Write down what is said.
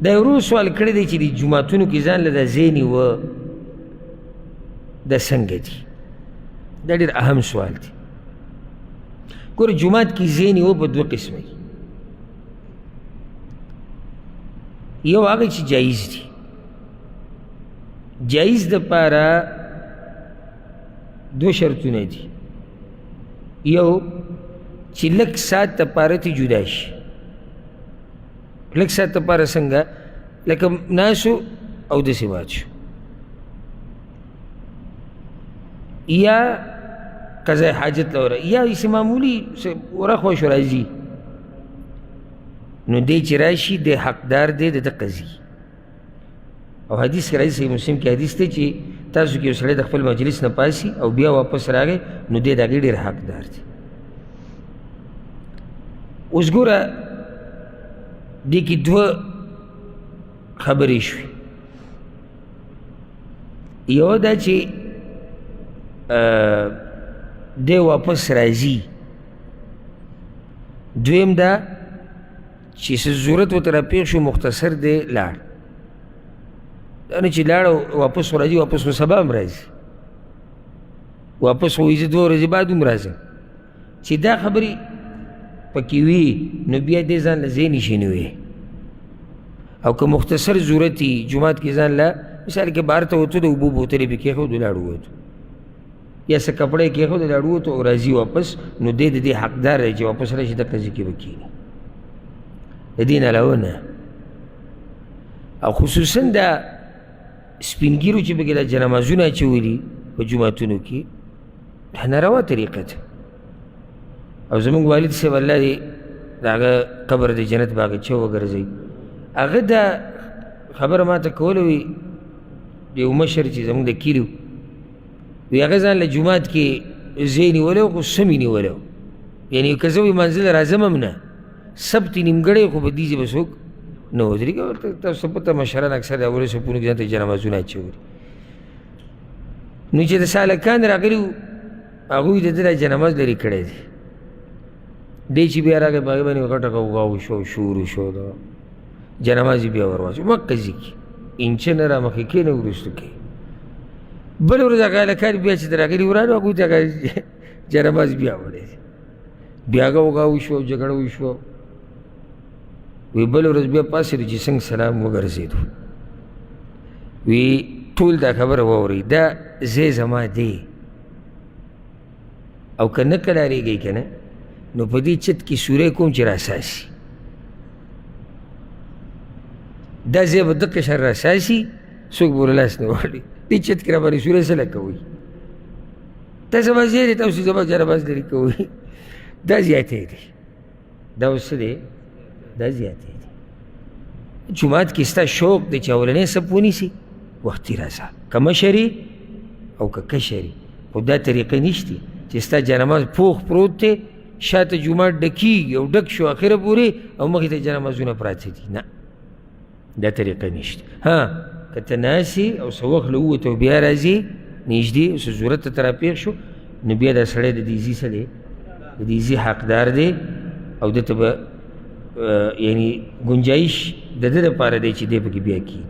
دا یو ورو سوال کړی دی چې د جوماتونو کې ځان له دا ځای نیوه دا څنګه دي؟ دا ډېر اهم سوال دی. ګوره جومات کې ځای نیوه په دوه قسمه دي. یو هغه چې جایز دي. جایز دپاره دو شرطونه دي. یو چې لږ ساعت دپاره ترې جدا شي. لږ ساعت دپاره څنګه؟ لکه ناسو او داسې مات شو، یا قضای حاجت لوره، یا اسې معمولي ورخ وشو راځي، نو دی چې راشي دی حقدار دی د ده قضي. او حدیث کې راځي صحیح مسلم کې حدیث دی چې تاسو کې یو سړی د خپل مجلس نه پاسي او بیا واپس راغی نو دی د هغې ډېر حقدار دی. اوس ګوره دې کې دوه خبرې شوې. یو دا چې دی واپس راځي، دویم دا چې څه ضرورت ورته راپېښ شو مختصر دی لاړ. دا نه چې لاړ او واپس راځي، واپس نو سبا هم راځي، واپس وایي زه 2 ورځې بعد هم راځم. چې دا خبرې پکې وي نو بیا دې ځان له ځای نشي نیوی. او که مختصر ضرورت وي جومات کې ځان له مثال کې بهر ته وتو د اوبو بوتلې پې کېښود لاړ ووتو، یا څه کپړی کېښود لاړ ووتو او راځي واپس، نو دی د دې حقدار دی چې واپس راشي دغه ځای کې به کښېني. د دې نه علاوه نه. او خصوصا دا سپین ږیرو چې پکې دا جنمازونه اچولي په جوماتونو کې دا ناروا طریقه ده. او زمونږ والد صاحب الله دې د هغه قبر د جنت باغچه وګرځوي، هغه دا خبره ما ته کوله، وي د یو مشر چې زمونږ د کلي وي هغه ځان له جومات کې ځای نیولی و، خو سم یې نیولی و. یعنې که زه وي منزل راځم هم نه، سبت یې نیمګړی خو په دې ځای به څوک نه ودرېږي. ورته تاسو پته مشران اکثر د اولو صفونو کې ځان ته جنمازونه اچولي. نو چې د سالکان راغلي وو هغوی د ده دا جنماز لرې کړی دی. دی چې بیا راغی په هغې باندې غټه غوغا وشوه، شور وشو، د جنماز یې بیا ور واچو. مکه ځي کې انچه نه را مخکې کښېنه وروستو کې. بل ورځ هغه هلکان بیا چې د راغلي ورانو هغوی ته هغه جنماز بیا وړی دی. بیا غوغا وشوه، جګړه وشوه. وی بل ورځ بیا پاڅېدو چې څنګه سلام وګرځېدو. وی ټول دا خبره واورئ، دا ځای زما دی او که نه کلاریږئ که نه نو په دې چت کې سوری کوم چې راساسي. دا ځای به دقه شان راساسي، څوک به ورله لاس نه وړي. دې چت کې را باندې سوری څه له کوئ؟ دا زما ځای دی، تاسو زما جنماز لرې کوئ. دا زیاتی دی. دا اوس څه دی؟ دا زیاتی دی. جومات کې ستا شوق دی چې اولنی صف ونیسي، وختي راځه، که مشرې او که کشرې. خو دا طریقه نشته چې ستا جنماز پوخ پروت دی، شاته جومات ډکېږي او ډک شو اخره پورې او مخې ته جنمازونه پراته دي. نه، دا طریقه نشته. ها که ته ناستې او څه وخت له ووته او بیا راځې نږدې څه ضرورت ته راپېښ شو، نو بیا دا سړی د دې ځي څه دی؟ د دې ځي حقدار دی او ده ته به یعنې ګنجایش د ده دپاره دی چې دی پکې بیا کښېني.